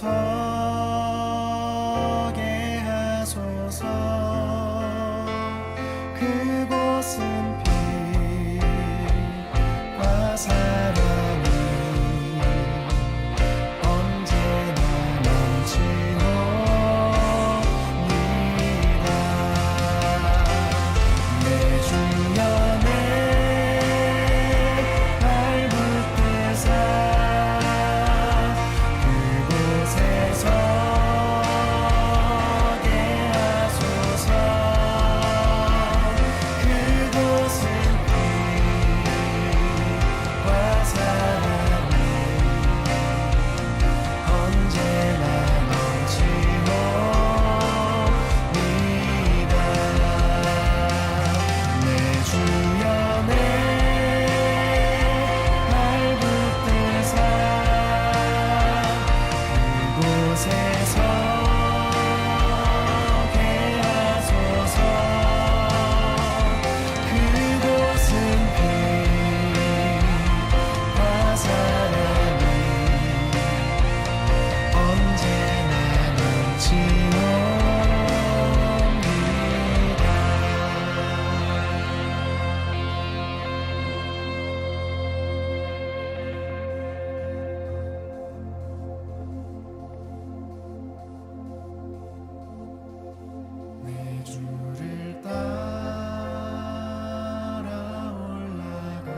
서게 하소서. 그곳은 빛과 사랑이 언제나 넘치옵니다. 내 주변에 밟을 때사 그곳에서 서게 하소서. 그곳은 빛과 사랑이 언제나 넘치옵니다. 내 주연에 밟을 때사 그곳에서 서게 하소서. 그곳은 빛과 사랑이 언제나 넘치옵니다. 내 주를 따라 올라가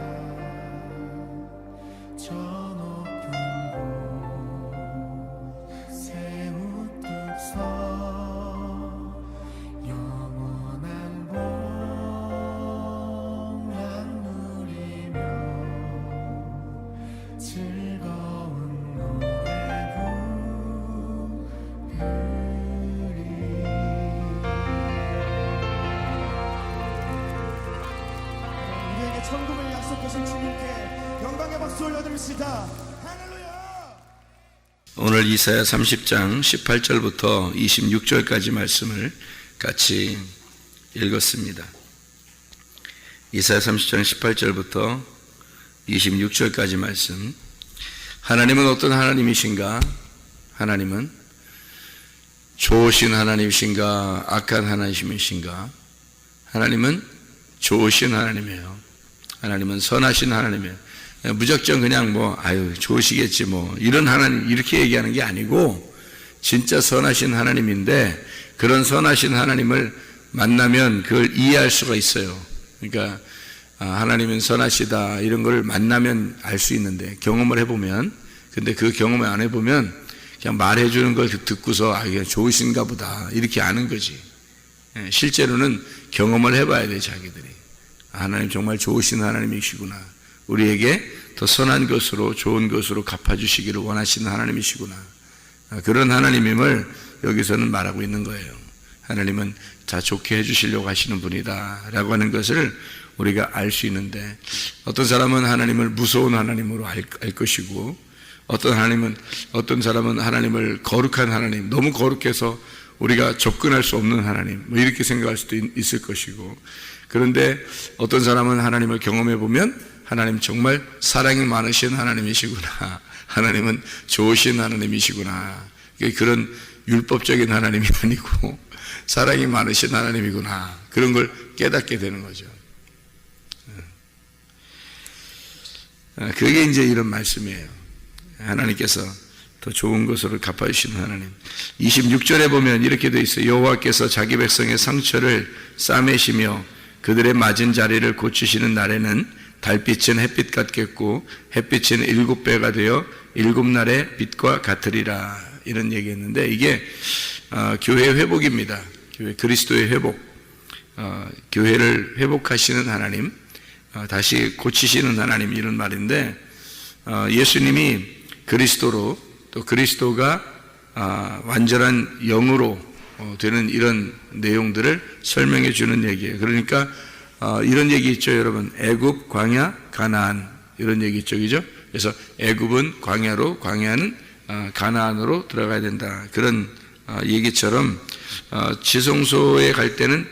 저 높은 곳에 우뚝 서 영원한 복락 누리며 즐거운 노래 부르리. 우리에게 천국을 약속하신 주님께 영광의 박수 올려드립시다. 할렐루야. 오늘 이사야 30장 18절부터 26절까지 말씀을 같이 읽었습니다. 이사야 30장 18절부터 26절까지 말씀. 하나님은 어떤 하나님이신가? 하나님은 좋으신 하나님이신가? 악한 하나님이신가? 하나님은 좋으신 하나님이에요. 하나님은 선하신 하나님이에요. 무작정 그냥 좋으시겠지 이런 하나님 이렇게 얘기하는 게 아니고 진짜 선하신 하나님인데, 그런 선하신 하나님을 만나면 그걸 이해할 수가 있어요. 그러니까 하나님은 선하시다 이런 걸 만나면 알 수 있는데, 경험을 해보면, 근데 그 경험을 안 해보면 그냥 말해주는 걸 듣고서 이게 좋으신가 보다 이렇게 아는 거지. 실제로는 경험을 해봐야 돼. 자기들이 하나님 정말 좋으신 하나님이시구나, 우리에게 더 선한 것으로 좋은 것으로 갚아주시기를 원하시는 하나님이시구나, 그런 하나님임을 여기서는 말하고 있는 거예요. 하나님은 다 좋게 해주시려고 하시는 분이다 라고 하는 것을 우리가 알 수 있는데, 어떤 사람은 하나님을 무서운 하나님으로 알 것이고, 어떤 사람은 하나님을 거룩한 하나님, 너무 거룩해서 우리가 접근할 수 없는 하나님 이렇게 생각할 수도 있을 것이고, 그런데 어떤 사람은 하나님을 경험해 보면 하나님 정말 사랑이 많으신 하나님이시구나, 하나님은 좋으신 하나님이시구나, 그런 율법적인 하나님이 아니고 사랑이 많으신 하나님이구나, 그런 걸 깨닫게 되는 거죠. 그게 이제 이런 말씀이에요. 하나님께서 더 좋은 것으로 갚아주시는 하나님. 26절에 보면 이렇게 되어 있어요. 여호와께서 자기 백성의 상처를 싸매시며 그들의 맞은 자리를 고치시는 날에는 달빛은 햇빛 같겠고 햇빛은 7배가 되어 7날의 빛과 같으리라, 이런 얘기했는데, 이게 교회 회복입니다. 교회 그리스도의 회복, 교회를 회복하시는 하나님, 다시 고치시는 하나님, 이런 말인데, 예수님이 그리스도로, 또 그리스도가 완전한 영으로 되는 이런 내용들을 설명해 주는 얘기예요. 그러니까 이런 얘기 있죠, 여러분. 애굽, 광야, 가나안, 이런 얘기 있죠, 그죠? 그래서 애굽은 광야로, 광야는 가나안으로 들어가야 된다, 그런 얘기처럼 지성소에 갈 때는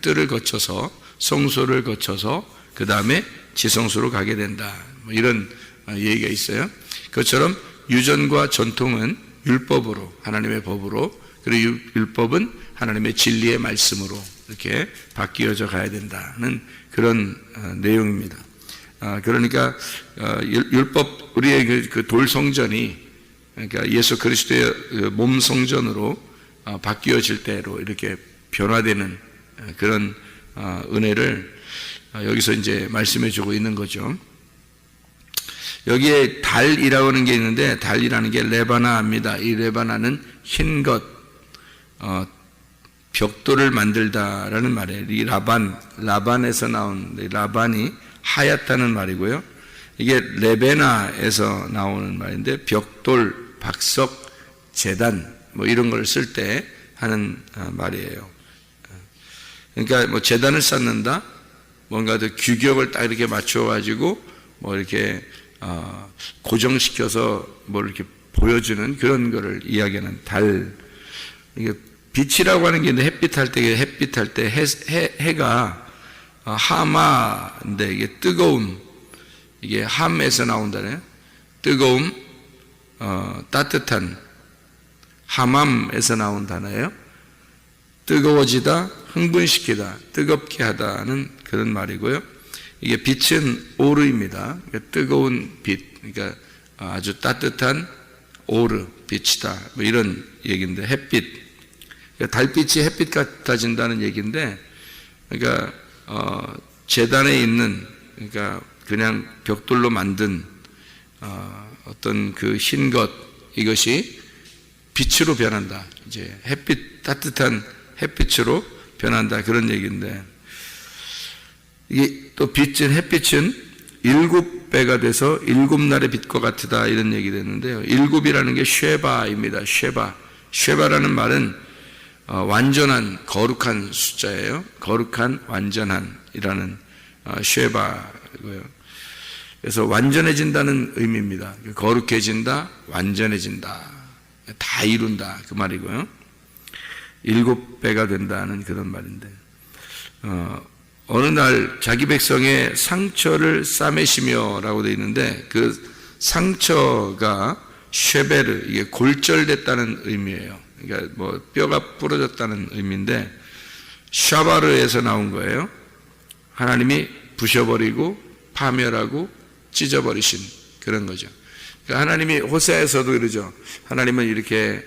뜰을 거쳐서, 성소를 거쳐서 그 다음에 지성소로 가게 된다, 이런 얘기가 있어요. 그것처럼 유전과 전통은 율법으로, 하나님의 법으로, 그리고 율법은 하나님의 진리의 말씀으로 이렇게 바뀌어져 가야 된다는 그런 내용입니다. 그러니까 율법, 우리의 그 돌성전이, 그러니까 예수 그리스도의 몸 성전으로 바뀌어질 때로 이렇게 변화되는 그런 은혜를 여기서 이제 말씀해 주고 있는 거죠. 여기에 달이라고 하는 게 있는데, 달이라는 게 레바나입니다. 이 레바나는 흰 것, 벽돌을 만들다라는 말이에요. 이 라반에서 나온, 라반이 하얗다는 말이고요. 이게 레베나에서 나오는 말인데, 벽돌, 박석, 제단, 뭐 이런 걸 쓸 때 하는 말이에요. 그러니까 뭐 제단을 쌓는다, 뭔가 더 규격을 딱 이렇게 맞춰가지고 뭐 이렇게 고정시켜서 뭘 이렇게 보여주는 그런 거를 이야기하는 달. 이게 빛이라고 하는 게 있는데, 햇빛 할 때 해가 하마인데, 이게 뜨거움, 이게 함에서 나온다네요. 뜨거움, 따뜻한, 하맘에서 나온 단어예요. 뜨거워지다, 흥분시키다, 뜨겁게 하다는 그런 말이고요. 이게 빛은 오르입니다. 그러니까 뜨거운 빛, 그러니까 아주 따뜻한 오르, 빛이다, 뭐 이런 얘기인데, 햇빛, 그러니까 달빛이 햇빛 같아진다는 얘기인데, 그러니까 제단에 있는, 그러니까 그냥 벽돌로 만든 어떤 그 흰 것, 이것이 빛으로 변한다. 이제 햇빛, 따뜻한 햇빛으로 변한다, 그런 얘기인데, 이게 또 빛은, 햇빛은 7배가 돼서 7날의 빛과 같으다, 이런 얘기 됐는데요. 7이라는 게 쉐바입니다. 쉐바라는 말은 완전한, 거룩한 숫자예요. 거룩한, 완전한이라는 쉐바고요. 그래서 완전해진다는 의미입니다. 거룩해진다, 완전해진다, 다 이룬다, 그 말이고요. 7배가 된다는 그런 말인데, 어느 날 자기 백성의 상처를 싸매시며 라고 되어 있는데, 그 상처가 쉐베르, 이게 골절됐다는 의미예요. 그러니까 뭐 뼈가 부러졌다는 의미인데, 샤바르에서 나온 거예요. 하나님이 부셔버리고 파멸하고 찢어버리신 그런 거죠. 그러니까 하나님이 호세아에서도 그러죠. 하나님은 이렇게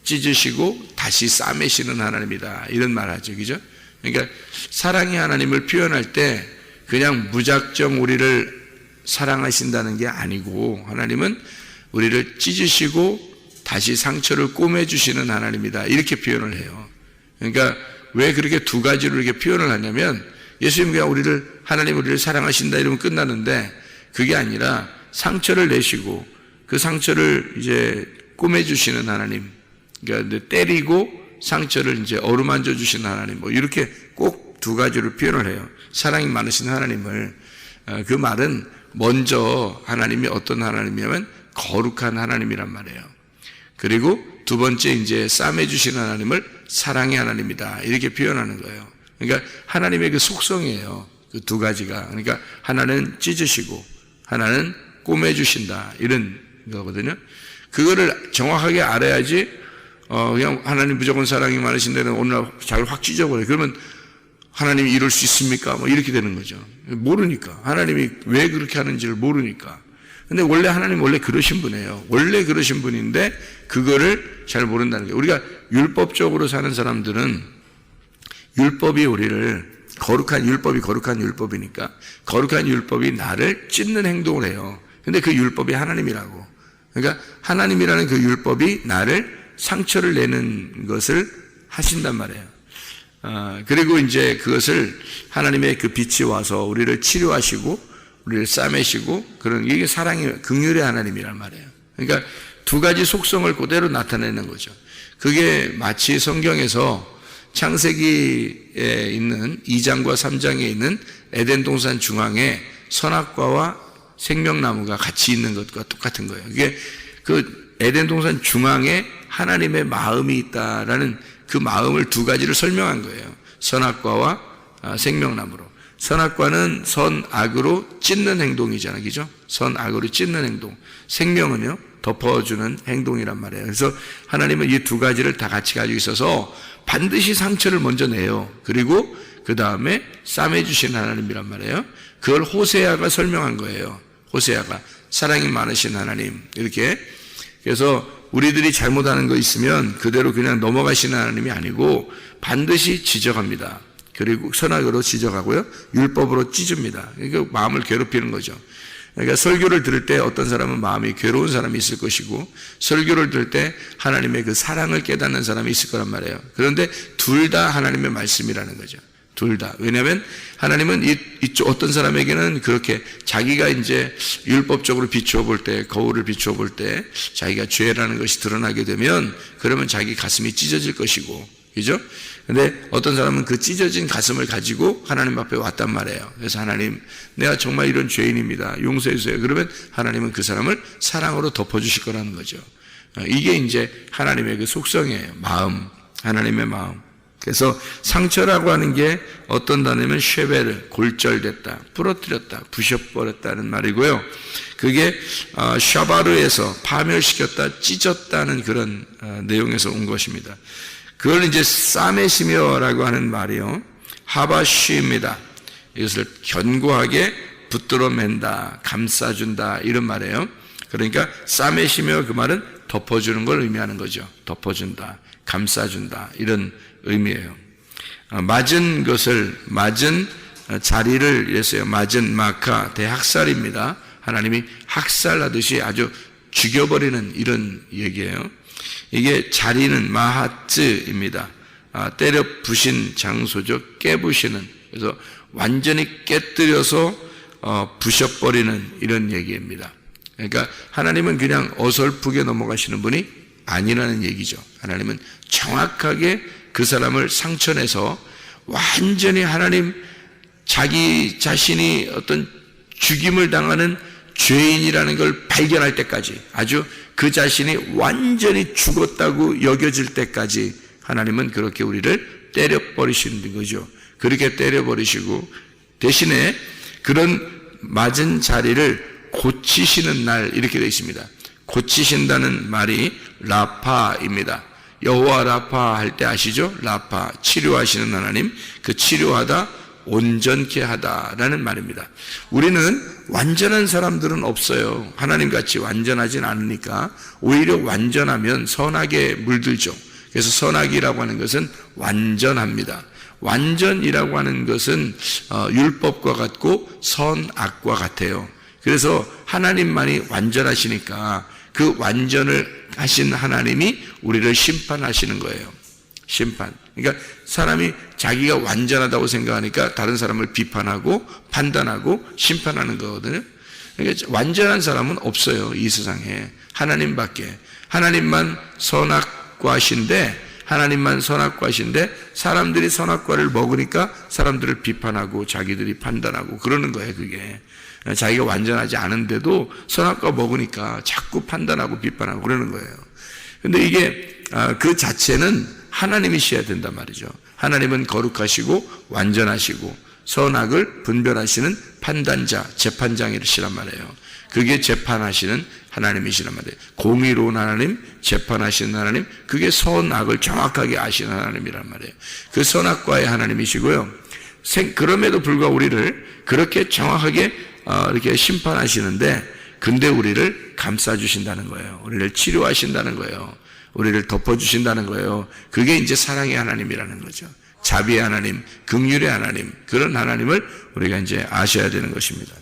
찢으시고 다시 싸매시는 하나님이다, 이런 말 하죠. 그죠? 그러니까 사랑의 하나님을 표현할 때 그냥 무작정 우리를 사랑하신다는 게 아니고, 하나님은 우리를 찢으시고 다시 상처를 꼬매주시는 하나님이다, 이렇게 표현을 해요. 그러니까 왜 그렇게 두 가지로 이렇게 표현을 하냐면, 예수님 그냥 하나님 우리를 사랑하신다 이러면 끝나는데, 그게 아니라 상처를 내시고 그 상처를 이제 꼬매주시는 하나님, 그러니까 때리고 상처를 이제 어루만져 주시는 하나님, 뭐 이렇게 꼭 두 가지로 표현을 해요. 사랑이 많으신 하나님을. 그 말은 먼저 하나님이 어떤 하나님이냐면 거룩한 하나님이란 말이에요. 그리고 두 번째 이제 싸매 주시는 하나님을 사랑의 하나님이다, 이렇게 표현하는 거예요. 그러니까 하나님의 그 속성이에요, 그 두 가지가. 그러니까 하나는 찢으시고 하나는 꼬매 주신다, 이런 거거든요. 그거를 정확하게 알아야지 그냥 하나님 무조건 사랑이 많으신 데는 어느 날 자기를 확 찢어버려요. 그러면 하나님이 이럴 수 있습니까? 뭐 이렇게 되는 거죠. 모르니까. 하나님이 왜 그렇게 하는지를 모르니까. 근데 원래 하나님 원래 그러신 분이에요. 원래 그러신 분인데 그거를 잘 모른다는 거예요. 우리가 율법적으로 사는 사람들은 율법이 우리를, 거룩한 율법이니까 거룩한 율법이 나를 찢는 행동을 해요. 근데 그 율법이 하나님이라고. 그러니까 하나님이라는 그 율법이 나를 상처를 내는 것을 하신단 말이에요. 그리고 이제 그것을 하나님의 그 빛이 와서 우리를 치료하시고 우리를 싸매시고, 그런, 이게 사랑의 긍휼의 하나님이란 말이에요. 그러니까 두 가지 속성을 그대로 나타내는 거죠. 그게 마치 성경에서 창세기에 있는 2장과 3장에 있는 에덴 동산 중앙에 선악과와 생명나무가 같이 있는 것과 똑같은 거예요. 이게 그 에덴 동산 중앙에 하나님의 마음이 있다라는 그 마음을 두 가지를 설명한 거예요. 선악과와 생명나무로. 선악과는 선악으로 찢는 행동이잖아요. 그죠? 선악으로 찢는 행동. 생명은요, 덮어주는 행동이란 말이에요. 그래서 하나님은 이 두 가지를 다 같이 가지고 있어서 반드시 상처를 먼저 내요. 그리고 그 다음에 싸매주신 하나님이란 말이에요. 그걸 호세아가 설명한 거예요. 호세아가 사랑이 많으신 하나님. 이렇게. 그래서 우리들이 잘못하는 거 있으면 그대로 그냥 넘어가시는 하나님이 아니고 반드시 지적합니다. 그리고 선악으로 지적하고요, 율법으로 찢습니다. 그러니까 마음을 괴롭히는 거죠. 그러니까 설교를 들을 때 어떤 사람은 마음이 괴로운 사람이 있을 것이고, 설교를 들을 때 하나님의 그 사랑을 깨닫는 사람이 있을 거란 말이에요. 그런데 둘 다 하나님의 말씀이라는 거죠. 둘 다. 왜냐하면 하나님은 이쪽 어떤 사람에게는 그렇게 자기가 이제 율법적으로 비추어 볼 때, 거울을 비추어 볼 때 자기가 죄라는 것이 드러나게 되면 그러면 자기 가슴이 찢어질 것이고, 그죠? 근데 어떤 사람은 그 찢어진 가슴을 가지고 하나님 앞에 왔단 말이에요. 그래서 하나님, 내가 정말 이런 죄인입니다. 용서해 주세요. 그러면 하나님은 그 사람을 사랑으로 덮어주실 거라는 거죠. 이게 이제 하나님의 그 속성이에요. 마음, 하나님의 마음. 그래서 상처라고 하는 게 어떤 단어면 쉐베르, 골절됐다, 부러뜨렸다, 부셔버렸다는 말이고요. 그게 샤바르에서 파멸시켰다, 찢었다는 그런 내용에서 온 것입니다. 그걸 이제 싸매시며라고 하는 말이요, 하바쉬입니다. 이것을 견고하게 붙들어 맨다, 감싸준다, 이런 말이에요. 그러니까 싸매시며, 그 말은 덮어주는 걸 의미하는 거죠. 덮어준다, 감싸준다, 이런 의미예요. 맞은 것을, 맞은 자리를 예서요, 맞은 마카, 대학살입니다. 하나님이 학살하듯이 아주 죽여버리는 이런 얘기예요. 이게 자리는 마하츠입니다. 때려 부신 장소죠. 깨부시는. 그래서 완전히 깨뜨려서 부셔버리는 이런 얘기입니다. 그러니까 하나님은 그냥 어설프게 넘어가시는 분이 아니라는 얘기죠. 하나님은 정확하게 그 사람을 상처내서 완전히 하나님, 자기 자신이 어떤 죽임을 당하는 죄인이라는 걸 발견할 때까지, 아주 그 자신이 완전히 죽었다고 여겨질 때까지 하나님은 그렇게 우리를 때려버리시는 거죠. 그렇게 때려버리시고 대신에 그런 맞은 자리를 고치시는 날, 이렇게 되어 있습니다. 고치신다는 말이 라파입니다. 여호와 라파 할 때 아시죠? 라파, 치료하시는 하나님, 그 치료하다, 온전케 하다라는 말입니다. 우리는 완전한 사람들은 없어요. 하나님같이 완전하진 않으니까 오히려 완전하면 선악에 물들죠. 그래서 선악이라고 하는 것은 완전합니다. 완전이라고 하는 것은 율법과 같고 선악과 같아요. 그래서 하나님만이 완전하시니까 그 완전을 하신 하나님이 우리를 심판하시는 거예요. 심판. 그러니까 사람이 자기가 완전하다고 생각하니까 다른 사람을 비판하고 판단하고 심판하는 거거든요. 그러니까 완전한 사람은 없어요. 이 세상에. 하나님밖에. 하나님만 선악과신데, 하나님만 선악과신데 사람들이 선악과를 먹으니까 사람들을 비판하고 자기들이 판단하고 그러는 거예요. 그게. 자기가 완전하지 않은데도 선악과 먹으니까 자꾸 판단하고 비판하고 그러는 거예요. 근데 이게 그 자체는 하나님이셔야 된단 말이죠. 하나님은 거룩하시고 완전하시고 선악을 분별하시는 판단자, 재판장이시란 말이에요. 그게 재판하시는 하나님이시란 말이에요. 공의로운 하나님, 재판하시는 하나님, 그게 선악을 정확하게 아시는 하나님이란 말이에요. 그 선악과의 하나님이시고요. 그럼에도 불구하고 우리를 그렇게 정확하게 이렇게 심판하시는데, 근데 우리를 감싸주신다는 거예요. 우리를 치료하신다는 거예요. 우리를 덮어주신다는 거예요. 그게 이제 사랑의 하나님이라는 거죠. 자비의 하나님, 긍휼의 하나님, 그런 하나님을 우리가 이제 아셔야 되는 것입니다.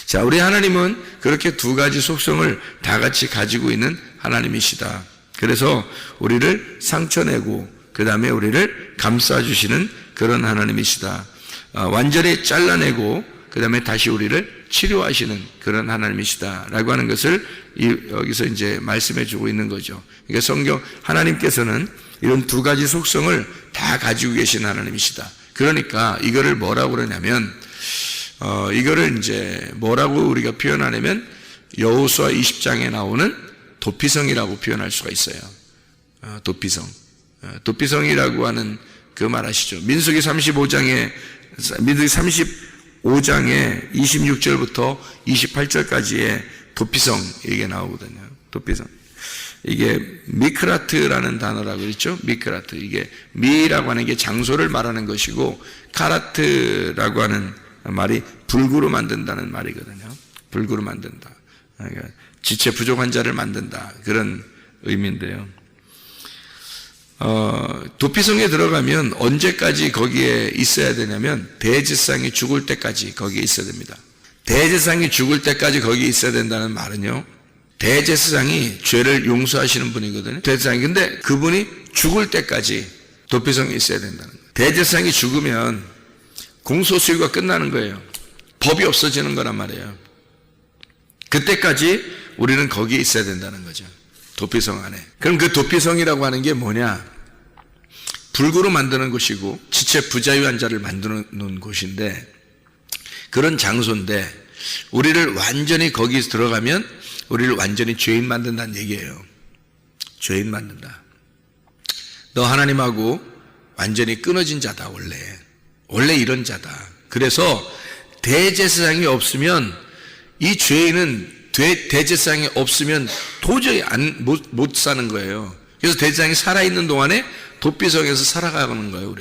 자, 우리 하나님은 그렇게 두 가지 속성을 다 같이 가지고 있는 하나님이시다. 그래서 우리를 상처내고 그 다음에 우리를 감싸주시는 그런 하나님이시다. 완전히 잘라내고 그 다음에 다시 우리를 치료하시는 그런 하나님이시다라고 하는 것을 여기서 이제 말씀해 주고 있는 거죠. 그러니까 성경, 하나님께서는 이런 두 가지 속성을 다 가지고 계신 하나님이시다. 그러니까 이거를 뭐라고 그러냐면, 이거를 이제 뭐라고 우리가 표현하냐면 여호수아 20장에 나오는 도피성이라고 표현할 수가 있어요. 도피성. 도피성이라고 하는 그 말 아시죠? 민수기 35장에 민수기 35장에 26절부터 28절까지의 도피성 얘기가 나오거든요. 도피성. 이게 미크라트라는 단어라고 그랬죠. 미크라트. 이게 미라고 하는 게 장소를 말하는 것이고, 카라트라고 하는 말이 불구로 만든다는 말이거든요. 불구로 만든다. 그러니까 지체 부족한 자를 만든다. 그런 의미인데요. 도피성에 들어가면 언제까지 거기에 있어야 되냐면 대제사장이 죽을 때까지 거기에 있어야 됩니다. 대제사장이 죽을 때까지 거기에 있어야 된다는 말은요, 대제사장이 죄를 용서하시는 분이거든요. 대제사장이. 근데 그분이 죽을 때까지 도피성에 있어야 된다는 거예요. 대제사장이 죽으면 공소시효가 끝나는 거예요. 법이 없어지는 거란 말이에요. 그때까지 우리는 거기에 있어야 된다는 거죠. 도피성 안에. 그럼 그 도피성이라고 하는 게 뭐냐? 불구로 만드는 곳이고 지체 부자유한 자를 만드는 곳인데, 그런 장소인데, 우리를 완전히 거기에 들어가면 우리를 완전히 죄인 만든다는 얘기예요. 죄인 만든다. 너 하나님하고 완전히 끊어진 자다. 원래 이런 자다. 그래서 대제사장이 없으면, 이 죄인은 대제사장이 없으면 도저히 못 사는 거예요. 그래서 대제사장이 살아있는 동안에 도피성에서 살아가는 거예요.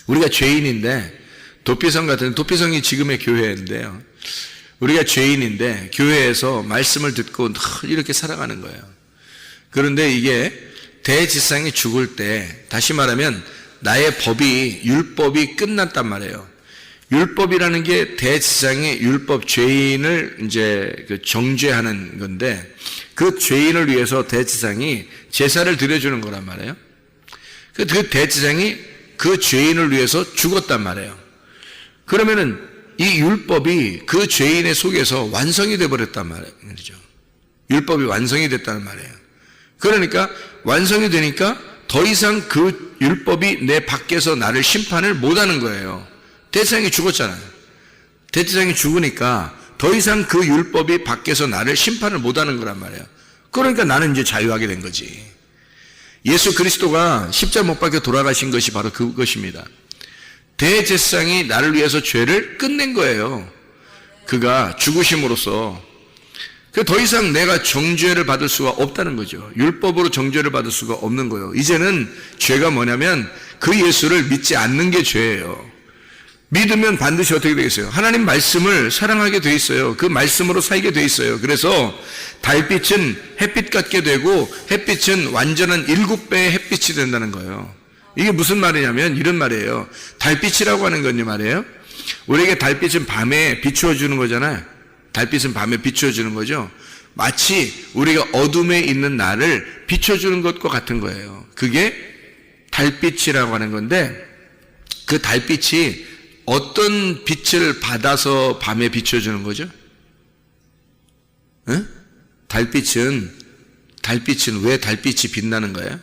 우리가 죄인인데, 도피성이 지금의 교회인데요, 우리가 죄인인데 교회에서 말씀을 듣고 이렇게 살아가는 거예요. 그런데 이게 대제사장이 죽을 때, 다시 말하면 나의 율법이 끝났단 말이에요. 율법이라는 게 대제사장의 율법, 죄인을 이제 정죄하는 건데, 그 죄인을 위해서 대제사장이 제사를 드려주는 거란 말이에요. 그 대제사장이 그 죄인을 위해서 죽었단 말이에요. 그러면은 이 율법이 그 죄인의 속에서 완성이 되어버렸단 말이죠. 율법이 완성이 됐다는 말이에요. 그러니까 완성이 되니까 더 이상 그 율법이 내 밖에서 나를 심판을 못하는 거예요. 대제사장이 죽었잖아요. 대제사장이 죽으니까 더 이상 그 율법이 밖에서 나를 심판을 못하는 거란 말이에요. 그러니까 나는 이제 자유하게 된 거지. 예수 그리스도가 십자가 못 박혀 돌아가신 것이 바로 그것입니다. 대제사장이 나를 위해서 죄를 끝낸 거예요. 그가 죽으심으로써. 더 이상 내가 정죄를 받을 수가 없다는 거죠. 율법으로 정죄를 받을 수가 없는 거예요. 이제는 죄가 뭐냐면 그 예수를 믿지 않는 게 죄예요. 믿으면 반드시 어떻게 되겠어요? 하나님 말씀을 사랑하게 돼 있어요. 그 말씀으로 살게 돼 있어요. 그래서 달빛은 햇빛 같게 되고, 햇빛은 완전한 7배의 햇빛이 된다는 거예요. 이게 무슨 말이냐면 이런 말이에요. 달빛이라고 하는 건요 말이에요, 우리에게 달빛은 밤에 비추어 주는 거잖아요. 달빛은 밤에 비추어 주는 거죠. 마치 우리가 어둠에 있는 나를 비춰 주는 것과 같은 거예요. 그게 달빛이라고 하는 건데, 그 달빛이 어떤 빛을 받아서 밤에 비춰 주는 거죠? 응? 달빛은 왜 달빛이 빛나는 거예요?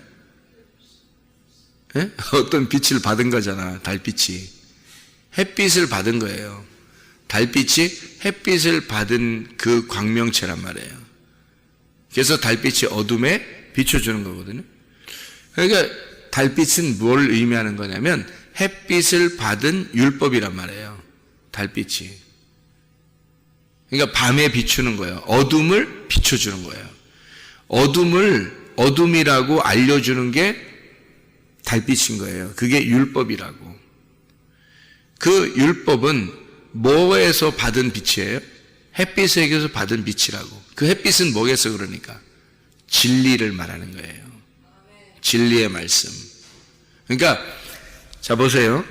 예? 어떤 빛을 받은 거잖아. 달빛이 햇빛을 받은 거예요. 달빛이 햇빛을 받은 그 광명체란 말이에요. 그래서 달빛이 어둠에 비춰주는 거거든요. 그러니까 달빛은 뭘 의미하는 거냐면 햇빛을 받은 율법이란 말이에요. 달빛이. 그러니까 밤에 비추는 거예요. 어둠을 비춰주는 거예요. 어둠이라고 알려주는 게 달빛인 거예요. 그게 율법이라고. 그 율법은 뭐에서 받은 빛이에요? 햇빛에게서 받은 빛이라고. 그 햇빛은 뭐겠어? 그러니까 진리를 말하는 거예요. 진리의 말씀. 그러니까 자 보세요.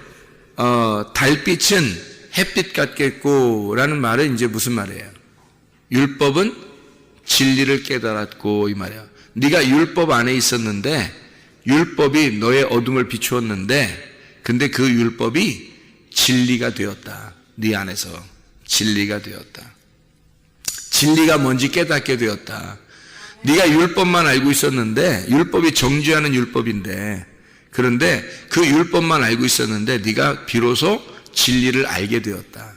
달빛은 햇빛 같겠고 라는 말은 이제 무슨 말이에요? 율법은 진리를 깨달았고 이 말이야. 네가 율법 안에 있었는데, 율법이 너의 어둠을 비추었는데, 근데 그 율법이 진리가 되었다. 네 안에서 진리가 되었다. 진리가 뭔지 깨닫게 되었다. 네가 율법만 알고 있었는데, 율법이 정죄하는 율법인데, 그런데 그 율법만 알고 있었는데 네가 비로소 진리를 알게 되었다.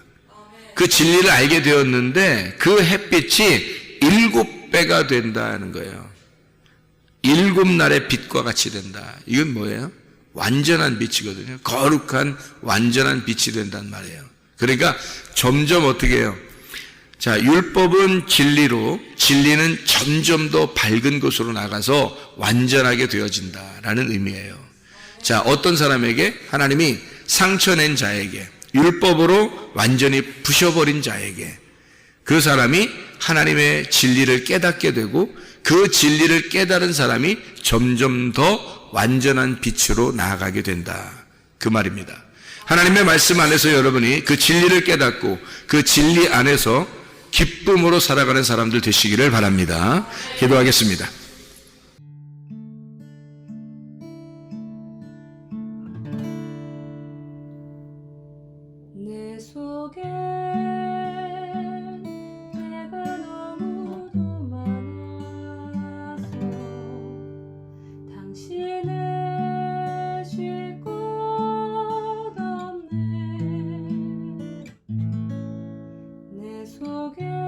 그 진리를 알게 되었는데 그 햇빛이 7배가 된다는 거예요. 7날의 빛과 같이 된다. 이건 뭐예요? 완전한 빛이거든요. 거룩한 완전한 빛이 된단 말이에요. 그러니까 점점 어떻게 해요? 자, 율법은 진리로, 진리는 점점 더 밝은 곳으로 나가서 완전하게 되어진다라는 의미예요. 자, 어떤 사람에게? 하나님이 상처낸 자에게, 율법으로 완전히 부셔버린 자에게, 그 사람이 하나님의 진리를 깨닫게 되고 그 진리를 깨달은 사람이 점점 더 완전한 빛으로 나아가게 된다, 그 말입니다. 하나님의 말씀 안에서 여러분이 그 진리를 깨닫고 그 진리 안에서 기쁨으로 살아가는 사람들 되시기를 바랍니다. 기도하겠습니다. 내 속에 내가 너무도 많아서 당신을 쉴 곳 없네. 내 속에